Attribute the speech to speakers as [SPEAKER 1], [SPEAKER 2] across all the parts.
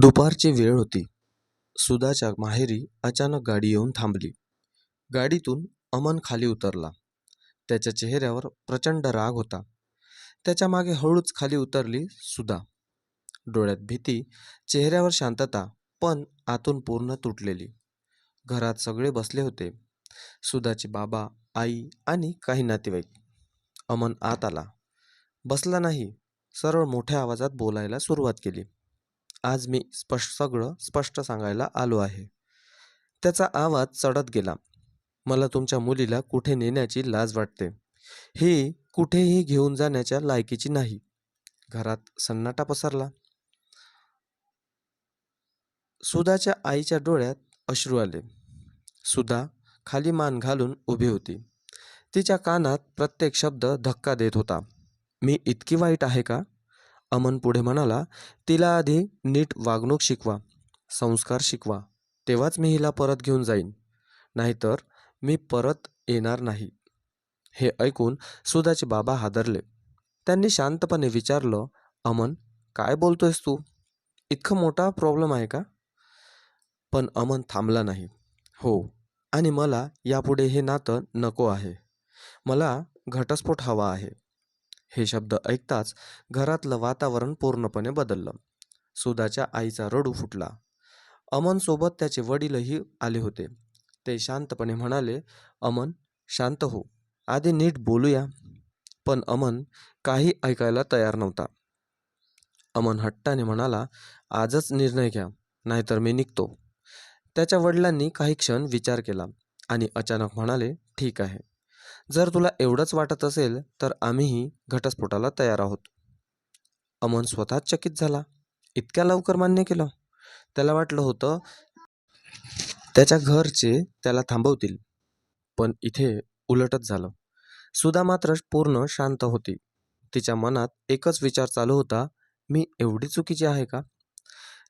[SPEAKER 1] दुपारची वेळ होती. सुधाच्या माहेरी अचानक गाडी येऊन थांबली. गाडीतून अमन खाली उतरला. त्याच्या चेहऱ्यावर प्रचंड राग होता. त्याच्या मागे हळूच खाली उतरली सुधा. डोळ्यात भीती, चेहऱ्यावर शांतता, पण आतून पूर्ण तुटलेली. घरात सगळे बसले होते. सुधाचे बाबा, आई आणि काही नातेवाईक. अमन आत आला. बसला नाही, सरळ मोठ्या आवाजात बोलायला सुरुवात केली. आज मी सगळं स्पष्ट सांगायला आलो आहे. त्याचा आवाज चढत गेला. मला तुमच्या मुलीला कुठे नेण्याची लाज वाटते. ही कुठेही घेऊन जाण्याच्या लायकीची नाही. घरात सन्नाटा पसरला. सुधाच्या आईच्या डोळ्यात अश्रू आले. सुधा खाली मान घालून उभी होती. तिच्या कानात प्रत्येक शब्द धक्का देत होता. मी इतकी वाईट आहे का? अमन पुढे म्हणाला, तिला आधी नीट वागणूक शिकवा, संस्कार शिकवा, तेव्हाच मी हिला परत घेऊन जाईन, नाहीतर मी परत येणार नाही. हे ऐकून सुधाचे बाबा हादरले. त्यांनी शांतपणे विचारलं, अमन, काय बोलतोयस तू? इतका मोठा प्रॉब्लेम आहे का? पण अमन थांबला नाही. हो, आणि मला यापुढे हे नातं नको आहे. मला घटस्फोट हवा आहे. हे शब्द ऐकताच घरातलं वातावरण पूर्णपणे बदललं. सुधाच्या आईचा रडू फुटला. अमन सोबत त्याचे वडीलही आले होते. ते शांतपणे म्हणाले, अमन, शांत हो, आधी नीट बोलूया. पण अमन काही ऐकायला तयार नव्हता. अमन हट्टाने म्हणाला, आजच निर्णय घ्या, नाहीतर मी निघतो. त्याच्या वडिलांनी काही क्षण विचार केला आणि अचानक म्हणाले, ठीक आहे, जर तुला एवढंच वाटत असेल तर आम्हीही घटस्फोटाला तयार आहोत. अमन स्वतःच चकित झाला. इतक्या लवकर मान्य केलं? त्याला वाटलं होतं त्याच्या घरचे त्याला थांबवतील, पण इथे उलटच झालं. सुधा मात्र पूर्ण शांत होती. तिच्या मनात एकच विचार चालू होता, मी एवढी चुकीची आहे का?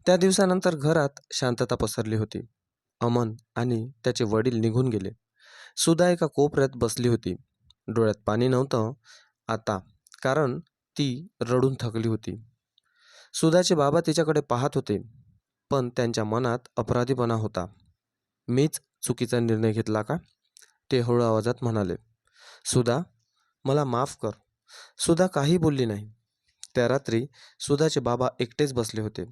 [SPEAKER 1] त्या दिवसानंतर घरात शांतता पसरली होती. अमन आणि त्याचे वडील निघून गेले. सुधा एका कोपऱ्यात बसली होती. डोळ्यात पाणी नव्हतं आता, कारण ती रडून थकली होती. सुधाचे बाबा तिच्याकडे पाहत होते, पण त्यांच्या मनात अपराधीपणा होता. मीच चुकीचा निर्णय घेतला का? ते हळू आवाजात म्हणाले. सुधा, मला माफ कर. सुधा काही बोलली नाही. त्या रात्री सुधाचे बाबा एकटेच बसले होते.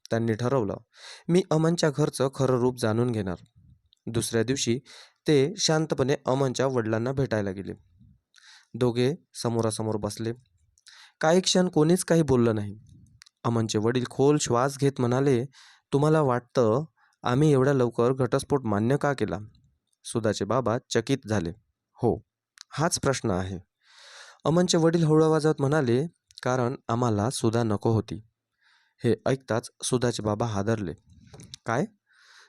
[SPEAKER 1] त्यांनी ठरवलं, मी अमनच्या घरचं खरं रूप जाणून घेणार. दुसऱ्या दिवशी ते शांतपणे अमनच्या वडिलांना भेटायला गेले. दोघे समोरासमोर बसले. काही क्षण कोणीच काही बोललं नाही. अमनचे वडील खोल श्वास घेत म्हणाले, तुम्हाला वाटतं आम्ही एवढ्या लवकर घटस्फोट मान्य का केला? सुधाचे बाबा चकित झाले. हो, हाच प्रश्न आहे. अमनचे वडील हळू आवाजात म्हणाले, कारण आम्हाला सुधा नको होती. हे ऐकताच सुधाचे बाबा हादरले. काय?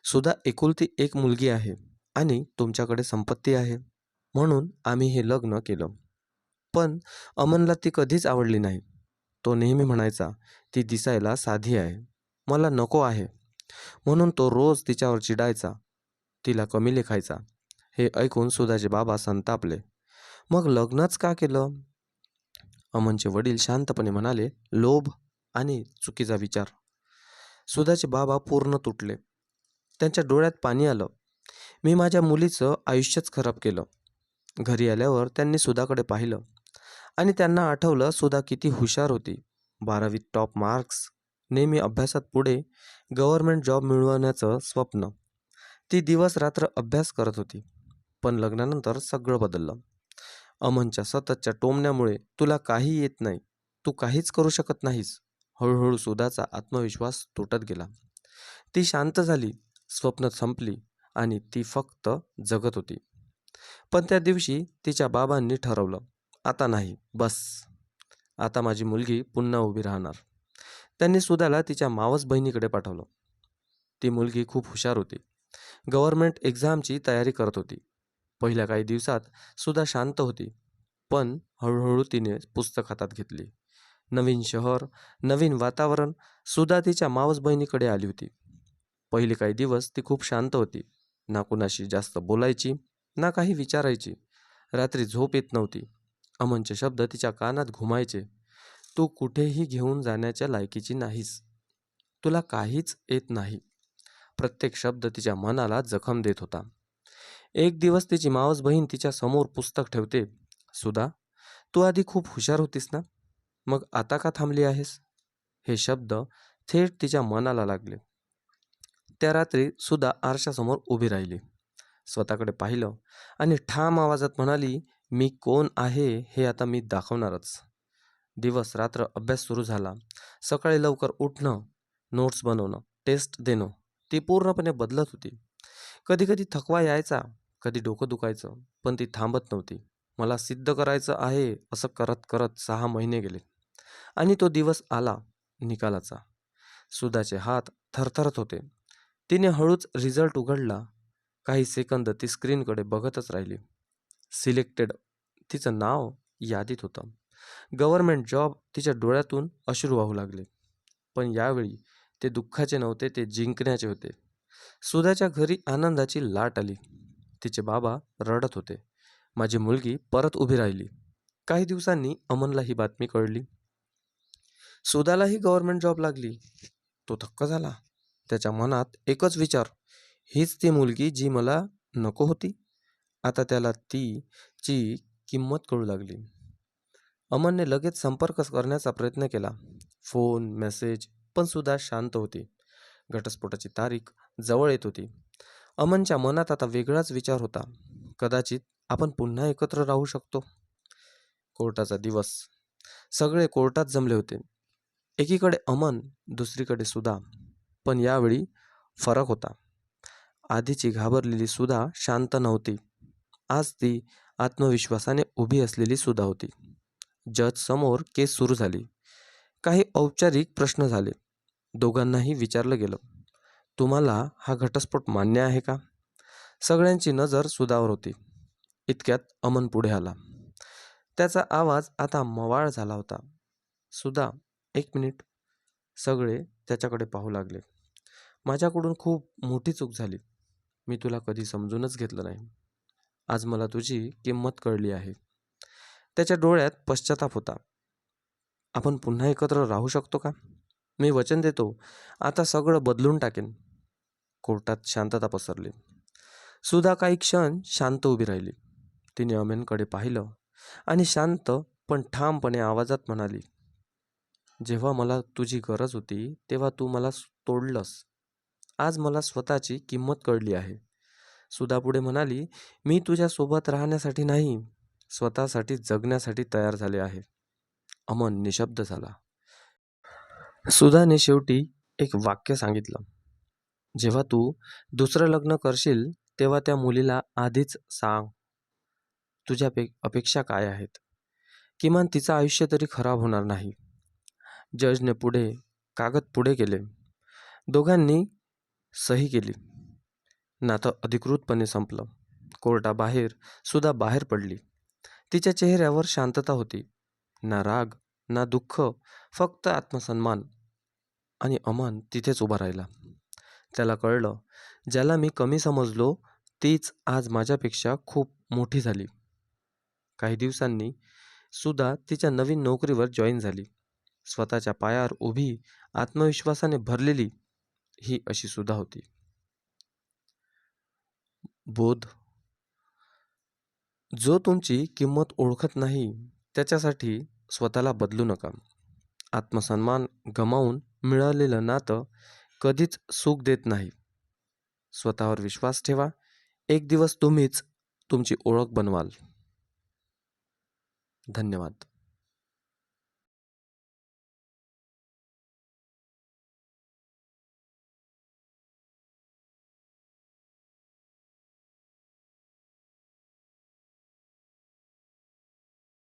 [SPEAKER 1] सुधा एकुलती एक मुलगी आहे आणि तुमच्याकडे संपत्ती आहे, म्हणून आम्ही हे लग्न केलं. पण अमनला ती कधीच आवडली नाही. तो नेहमी म्हणायचा, ती दिसायला साधी आहे, मला नको आहे. म्हणून तो रोज तिच्यावर चिडायचा, तिला कमी लेखायचा. हे ऐकून सुधाचे बाबा संतापले. मग लग्नच का केलं? अमनचे वडील शांतपणे म्हणाले, लोभ आणि चुकीचा विचार. सुधाचे बाबा पूर्ण तुटले. त्यांच्या डोळ्यात पाणी आलं. मी माझ्या मुलीचं आयुष्यच खराब केलं. घरी आल्यावर त्यांनी सुधाकडे पाहिलं आणि त्यांना आठवलं सुधा किती हुशार होती. 12वीत टॉप मार्क्स, नेहमी अभ्यासात पुढे, गव्हर्नमेंट जॉब मिळवण्याचं स्वप्न. ती दिवस रात्र अभ्यास करत होती. पण लग्नानंतर सगळं बदललं. अमनच्या सततच्या टोमण्यामुळे तुला काही येत नाही, तू काहीच करू शकत नाहीस. हळूहळू सुधाचा आत्मविश्वास तुटत गेला. ती शांत झाली, स्वप्न संपली आणि ती फक्त जगत होती. पण त्या दिवशी तिच्या बाबांनी ठरवलं, आता नाही, बस. आता माझी मुलगी पुन्हा उभी राहणार. त्यांनी सुधाला तिच्या मावस बहिणीकडे पाठवलं. ती मुलगी खूप हुशार होती. गव्हर्नमेंट एक्झामची तयारी करत होती. पहिल्या काही दिवसात सुधा शांत होती, पण हळूहळू तिने पुस्तक हातात घेतली. नवीन शहर, नवीन वातावरण. सुधा तिच्या मावस बहिणीकडे आली होती. पहिले काही दिवस ती खूप शांत होती. ना कुणाशी जास्त बोलायची, ना काही विचारायची. रात्री झोप येत नव्हती. अमनचे शब्द तिच्या कानात घुमायचे, तू कुठेही घेऊन जाण्याच्या लायकीची नाहीस. तुला काहीच येत नाही. प्रत्येक शब्द तिच्या मनाला जखम देत होता. एक दिवस तिची मावस बहीण तिच्या समोर पुस्तक ठेवते. सुधा, तू आधी खूप हुशार होतीस ना, मग आता का थांबली आहेस? हे शब्द थेट तिच्या मनाला लागले. त्या रात्री सुधा आरशासमोर उभी राहिली, स्वतःकडे पाहिलं आणि ठाम आवाजात म्हणाली, मी कोण आहे हे आता मी दाखवणारच. दिवस रात्र अभ्यास सुरू झाला. सकाळी लवकर उठणं, नोट्स बनवणं, टेस्ट देणं, ती पूर्णपणे बदलत होती. कधी कधी थकवा यायचा, कधी डोकं दुखायचं, पण ती थांबत नव्हती. मला सिद्ध करायचं आहे असं करत करत 6 महिने गेले आणि तो दिवस आला, निकालाचा. सुधाचे हात थरथरत होते. तिने हळूच रिझल्ट उघडला. काही सेकंद ती स्क्रीनकडे बघतच राहिली. सिलेक्टेड, तिचं नाव यादीत होतं. Government job. तिच्या डोळ्यातून अश्रू वाहू लागले. पण यावेळी ते दुःखाचे नव्हते, ते जिंकण्याचे होते. सुधाच्या घरी आनंदाची लाट आली. तिचे बाबा रडत होते. माझी मुलगी परत उभी राहिली. काही दिवसांनी अमनला ही बातमी कळली. सुधालाही गव्हर्नमेंट जॉब लागली. तो थक्क झाला. त्याच्या मनात एकच विचार, हीच ती मुलगी जी मला नको होती. आता त्याला ची किंमत कळू लागली. अमनने लगेच संपर्क करण्याचा प्रयत्न केला. फोन, मेसेज, पण सुद्धा शांत होती. घटस्फोटाची तारीख जवळ येत होती. अमनच्या मनात आता वेगळाच विचार होता. कदाचित आपण पुन्हा एकत्र राहू शकतो. कोर्टाचा दिवस. सगळे कोर्टात जमले होते. एकीकडे अमन, दुसरीकडे सुधा. पण यावेळी फरक होता. आधीची घाबरलेली सुधा शांत नव्हती. आज ती आत्मविश्वासाने उभी असलेली सुधा होती. जज समोर केस सुरू झाली. काही औपचारिक प्रश्न झाले. दोघांनाही विचारलं गेलं, तुम्हाला हा घटस्फोट मान्य आहे का? सगळ्यांची नजर सुधावर होती. इतक्यात अमन पुढे आला. त्याचा आवाज आता मवाळ झाला होता. सुधा, 1 मिनिट. सगळे त्याच्याकडे पाहू लागले. माझ्याकडून खूप मोठी चूक झाली. मी तुला कधी समजूनच घेतलं नाही. आज मला तुझी किंमत कळली आहे. त्याच्या डोळ्यात पश्चाताप होता. आपण पुन्हा एकत्र राहू शकतो का? मी वचन देतो, आता सगळं बदलून टाकेन. कोर्टात शांतता पसरली. सुधा काही क्षण शांत उभी राहिली. तिने अमनकडे पाहिलं आणि शांत पण ठामपणे आवाजात म्हणाली, जेव्हा मला तुझी गरज होती तेव्हा तू मला तोडलंस. आज मला स्वतःची किंमत कळली आहे. सुधा पुढे म्हणाली, मी तुझ्यासोबत राहण्यासाठी नाही, स्वतःसाठी जगण्यासाठी तयार झाले आहे. अमन निशब्द झाला. सुधाने शेवटी एक वाक्य सांगितलं, जेव्हा तू दुसरं लग्न करशील तेव्हा त्या मुलीला आधीच सांग तुझ्या अपेक्षा काय आहेत. किमान तिचं आयुष्य तरी खराब होणार नाही. जजने कागद पुढे केले. दोघांनी सही केली. नातं अधिकृतपणे संपलं. कोर्टाबाहेर सुद्धा बाहेर पडली. तिच्या चेहऱ्यावर शांतता होती. ना राग, ना दुःख, फक्त आत्मसन्मान. आणि अमन तिथेच उभा राहिला. त्याला कळलं, ज्याला मी कमी समजलो तीच आज माझ्यापेक्षा खूप मोठी झाली. काही दिवसांनी सुधा तिच्या नवीन नोकरीवर जॉईन झाली. स्वतःच्या पायावर उभी, आत्मविश्वासाने भरलेली, ही अशी सुधा होती. बोध. जो तुमची किंमत ओळखत नाही त्याच्यासाठी स्वतःला बदलू नका. आत्मसन्मान गमावून मिळालेलं नातं कधीच सुख देत नाही. स्वतःवर विश्वास ठेवा. एक दिवस तुम्हीच तुमची ओळख बनवाल. धन्यवाद.